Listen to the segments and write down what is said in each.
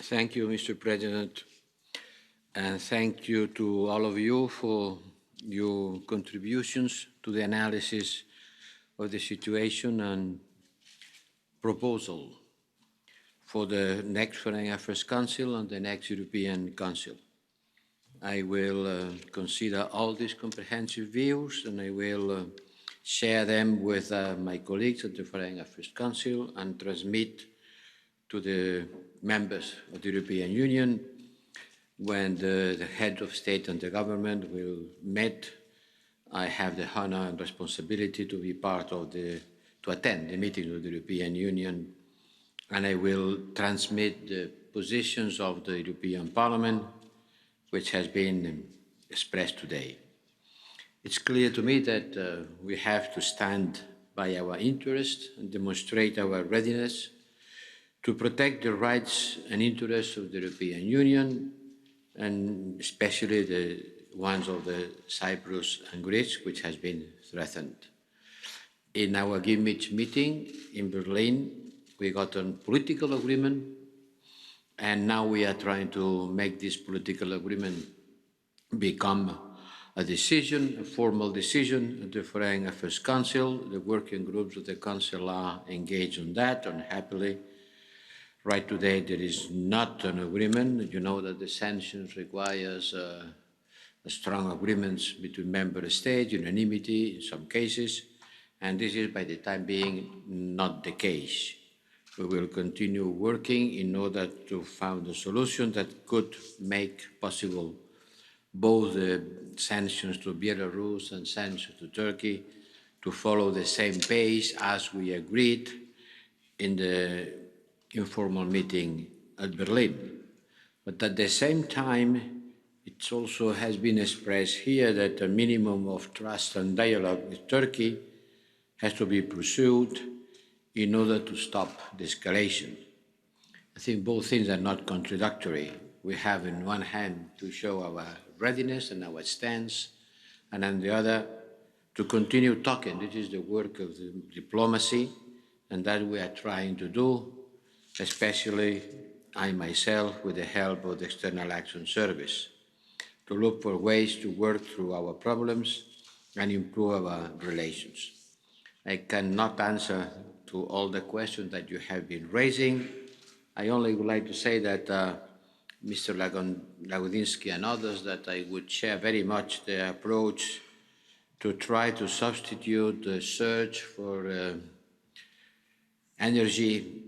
Thank you, Mr. President, and thank you to all of you for your contributions to the analysis of the situation and proposal for the next Foreign Affairs Council and the next European Council. I will consider all these comprehensive views and I will share them with my colleagues at the Foreign Affairs Council and transmit to the members of the European Union when the head of state and the government will meet. I have the honor and responsibility to be part of to attend the meeting of the European Union, and I will transmit the positions of the European Parliament, which has been expressed today. It's clear to me that we have to stand by our interests and demonstrate our readiness to protect the rights and interests of the European Union, and especially the ones of the Cyprus and Greece, which has been threatened. In our Gymnich meeting in Berlin, we got a political agreement, and now we are trying to make this political agreement become a decision, a formal decision at the Foreign Affairs Council. The working groups of the Council are engaged on that, unhappily. Right today, there is not an agreement. You know that the sanctions requires a strong agreements between member states, unanimity in some cases, and this is, by the time being, not the case. We will continue working in order to find a solution that could make possible both the sanctions to Belarus and sanctions to Turkey to follow the same pace as we agreed in the informal meeting at Berlin. But at the same time, it also has been expressed here that a minimum of trust and dialogue with Turkey has to be pursued in order to stop the escalation. I think both things are not contradictory. We have on one hand to show our readiness and our stance, and on the other to continue talking. This is the work of the diplomacy, and that we are trying to do, especially I myself with the help of the External Action Service, to look for ways to work through our problems and improve our relations. I cannot answer to all the questions that you have been raising. I only would like to say that Mr. Lagodinsky and others, that I would share very much the approach to try to substitute the search for energy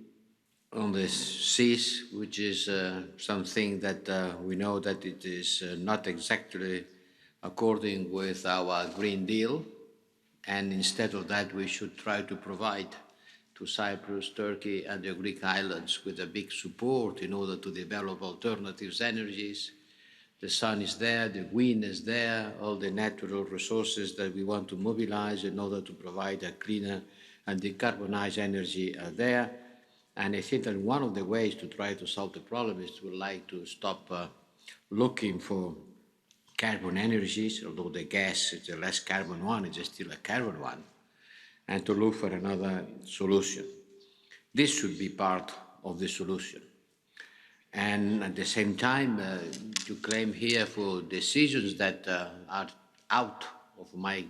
on the seas, which is something that we know that it is not exactly according with our Green Deal. And instead of that, we should try to provide to Cyprus, Turkey, and the Greek islands with a big support in order to develop alternative energies. The sun is there, the wind is there, all the natural resources that we want to mobilize in order to provide a cleaner and decarbonized energy are there. And I think that one of the ways to try to solve the problem is to stop looking for carbon energies, although the gas is the less carbon one, it's still a carbon one, and to look for another solution. This should be part of the solution. And at the same time, you claim here for decisions that are out of my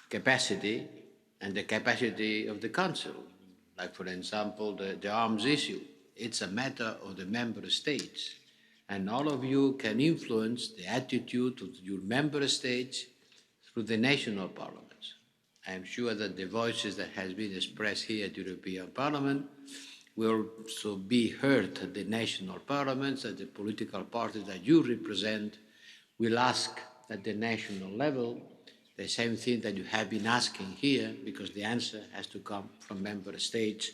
capacity and the capacity of the Council. Like, for example, the arms issue. It's a matter of the member states. And all of you can influence the attitude of your member states through the national parliaments. I am sure that the voices that have been expressed here at the European Parliament will also be heard at the national parliaments, that the political parties that you represent will ask at the national level the same thing that you have been asking here, because the answer has to come from member states.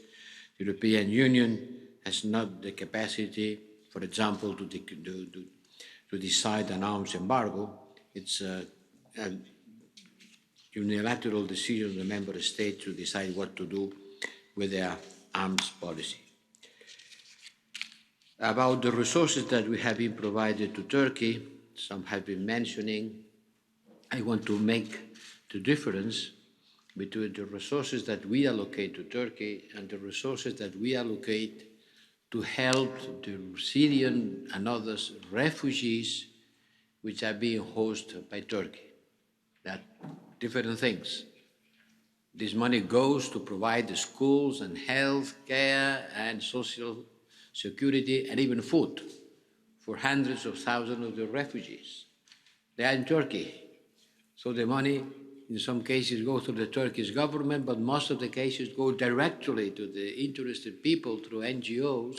The European Union has not the capacity, for example, to decide an arms embargo. It's a unilateral decision of the member states to decide what to do with their arms policy. About the resources that we have been provided to Turkey, some have been mentioning. I want to make the difference between the resources that we allocate to Turkey and the resources that we allocate to help the Syrian and others refugees which are being hosted by Turkey. That different things. This money goes to provide the schools and health care and social security and even food for hundreds of thousands of the refugees. They are in Turkey. So the money, in some cases, goes to the Turkish government, but most of the cases go directly to the interested people through NGOs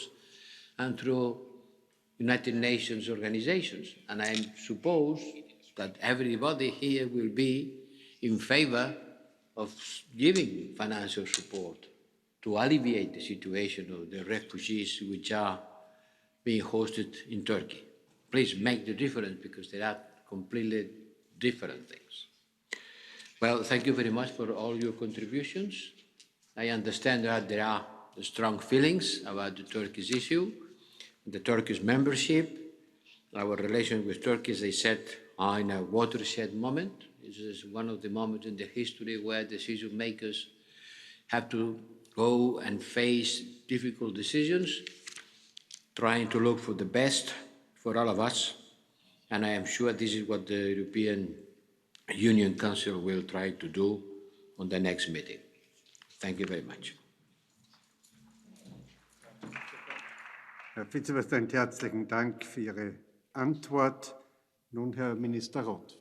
and through United Nations organizations. And I suppose that everybody here will be in favor of giving financial support to alleviate the situation of the refugees which are being hosted in Turkey. Please make the difference, because they are completely different things. Well, thank you very much for all your contributions. I understand that there are strong feelings about the Turkish issue, the Turkish membership. Our relations with Turkey, as I said, are in a watershed moment. This is one of the moments in the history where decision makers have to go and face difficult decisions, trying to look for the best for all of us. And I am sure this is what the European Union Council will try to do on the next meeting. Thank you very much. Herr Vizepräsident, herzlichen Dank für Ihre Antwort. Nun Herr Minister Roth.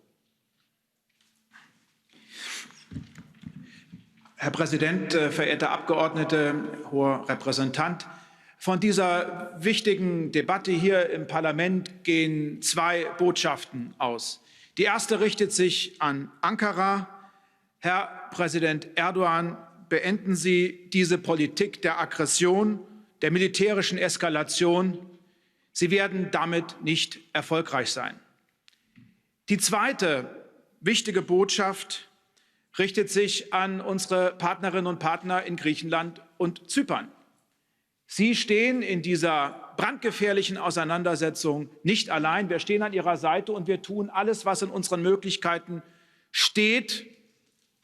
Herr Präsident, verehrte Abgeordnete, hoher Repräsentant! Von dieser wichtigen Debatte hier im Parlament gehen zwei Botschaften aus. Die erste richtet sich an Ankara. Herr Präsident Erdoğan, beenden Sie diese Politik der Aggression, der militärischen Eskalation. Sie werden damit nicht erfolgreich sein. Die zweite wichtige Botschaft richtet sich an unsere Partnerinnen und Partner in Griechenland und Zypern. Sie stehen in dieser brandgefährlichen Auseinandersetzung nicht allein. Wir stehen an Ihrer Seite und wir tun alles, was in unseren Möglichkeiten steht,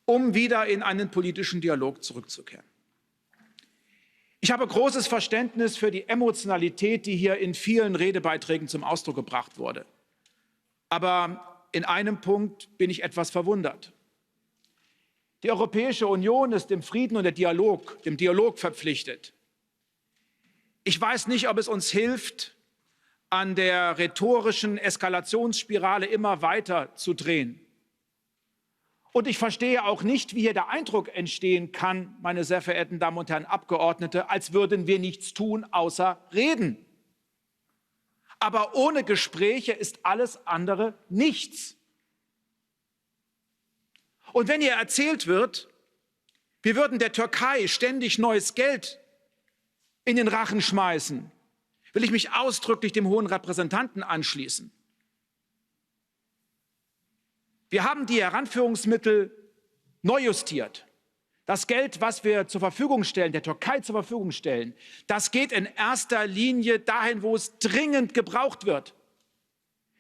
um wieder in einen politischen Dialog zurückzukehren. Ich habe großes Verständnis für die Emotionalität, die hier in vielen Redebeiträgen zum Ausdruck gebracht wurde. Aber in einem Punkt bin ich etwas verwundert. Die Europäische Union ist dem Frieden und dem Dialog verpflichtet. Ich weiß nicht, ob es uns hilft, an der rhetorischen Eskalationsspirale immer weiter zu drehen. Und ich verstehe auch nicht, wie hier der Eindruck entstehen kann, meine sehr verehrten Damen und Herren Abgeordnete, als würden wir nichts tun, außer reden. Aber ohne Gespräche ist alles andere nichts. Und wenn hier erzählt wird, wir würden der Türkei ständig neues Geld in den Rachen schmeißen, will ich mich ausdrücklich dem hohen Repräsentanten anschließen. Wir haben die Heranführungsmittel neu justiert. Das Geld, was wir zur Verfügung stellen, der Türkei zur Verfügung stellen, das geht in erster Linie dahin, wo es dringend gebraucht wird.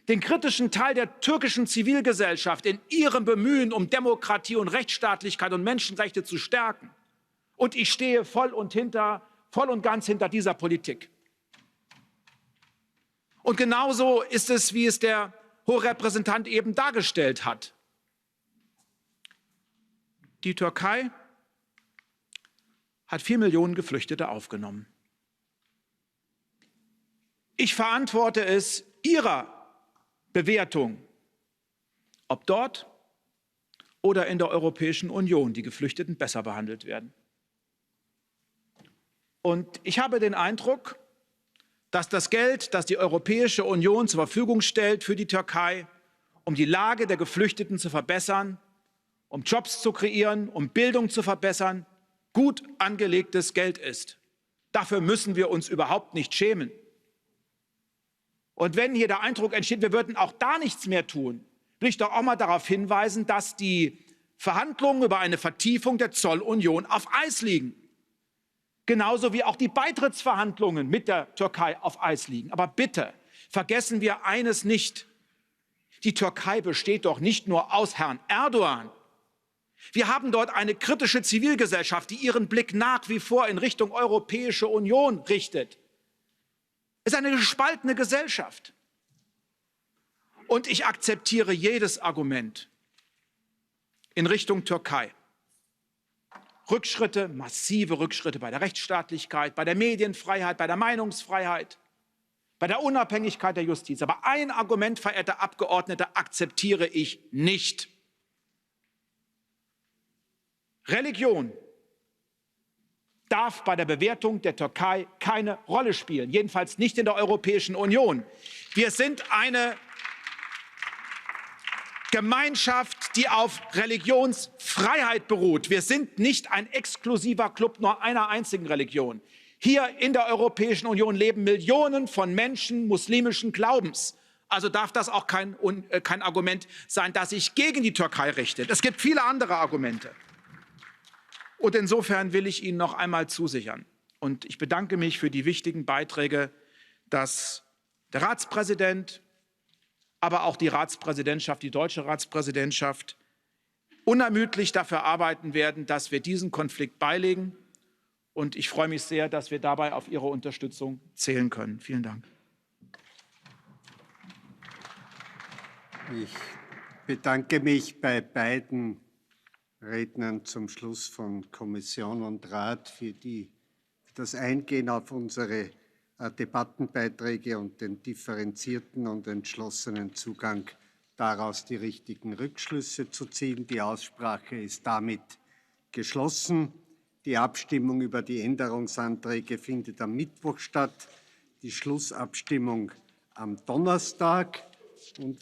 Den kritischen Teil der türkischen Zivilgesellschaft in ihrem Bemühen um Demokratie und Rechtsstaatlichkeit und Menschenrechte zu stärken. Und ich stehe voll und ganz hinter dieser Politik. Und genauso ist es, wie es der hohe Repräsentant eben dargestellt hat. Die Türkei hat 4 Millionen Geflüchtete aufgenommen. Ich verantworte es Ihrer Bewertung, ob dort oder in der Europäischen Union die Geflüchteten besser behandelt werden. Und ich habe den Eindruck, dass das Geld, das die Europäische Union zur Verfügung stellt für die Türkei, um die Lage der Geflüchteten zu verbessern, um Jobs zu kreieren, um Bildung zu verbessern, gut angelegtes Geld ist. Dafür müssen wir uns überhaupt nicht schämen. Und wenn hier der Eindruck entsteht, wir würden auch da nichts mehr tun, will ich doch auch mal darauf hinweisen, dass die Verhandlungen über eine Vertiefung der Zollunion auf Eis liegen. Genauso wie auch die Beitrittsverhandlungen mit der Türkei auf Eis liegen. Aber bitte, vergessen wir eines nicht. Die Türkei besteht doch nicht nur aus Herrn Erdoğan. Wir haben dort eine kritische Zivilgesellschaft, die ihren Blick nach wie vor in Richtung Europäische Union richtet. Es ist eine gespaltene Gesellschaft. Und ich akzeptiere jedes Argument in Richtung Türkei. Rückschritte, massive Rückschritte bei der Rechtsstaatlichkeit, bei der Medienfreiheit, bei der Meinungsfreiheit, bei der Unabhängigkeit der Justiz. Aber ein Argument, verehrte Abgeordnete, akzeptiere ich nicht. Religion darf bei der Bewertung der Türkei keine Rolle spielen, jedenfalls nicht in der Europäischen Union. Wir sind eine Gemeinschaft, die auf Religionsfreiheit beruht. Wir sind nicht ein exklusiver Club nur einer einzigen Religion. Hier in der Europäischen Union leben Millionen von Menschen muslimischen Glaubens. Also darf das auch kein Argument sein, das sich gegen die Türkei richtet. Es gibt viele andere Argumente. Und insofern will ich Ihnen noch einmal zusichern. Und ich bedanke mich für die wichtigen Beiträge, dass der Ratspräsident, aber auch die Ratspräsidentschaft, die deutsche Ratspräsidentschaft, unermüdlich dafür arbeiten werden, dass wir diesen Konflikt beilegen. Und ich freue mich sehr, dass wir dabei auf Ihre Unterstützung zählen können. Vielen Dank. Ich bedanke mich bei beiden Rednern zum Schluss von Kommission und Rat für das Eingehen auf unsere Debattenbeiträge und den differenzierten und entschlossenen Zugang, daraus die richtigen Rückschlüsse zu ziehen. Die Aussprache ist damit geschlossen. Die Abstimmung über die Änderungsanträge findet am Mittwoch statt, die Schlussabstimmung am Donnerstag. Und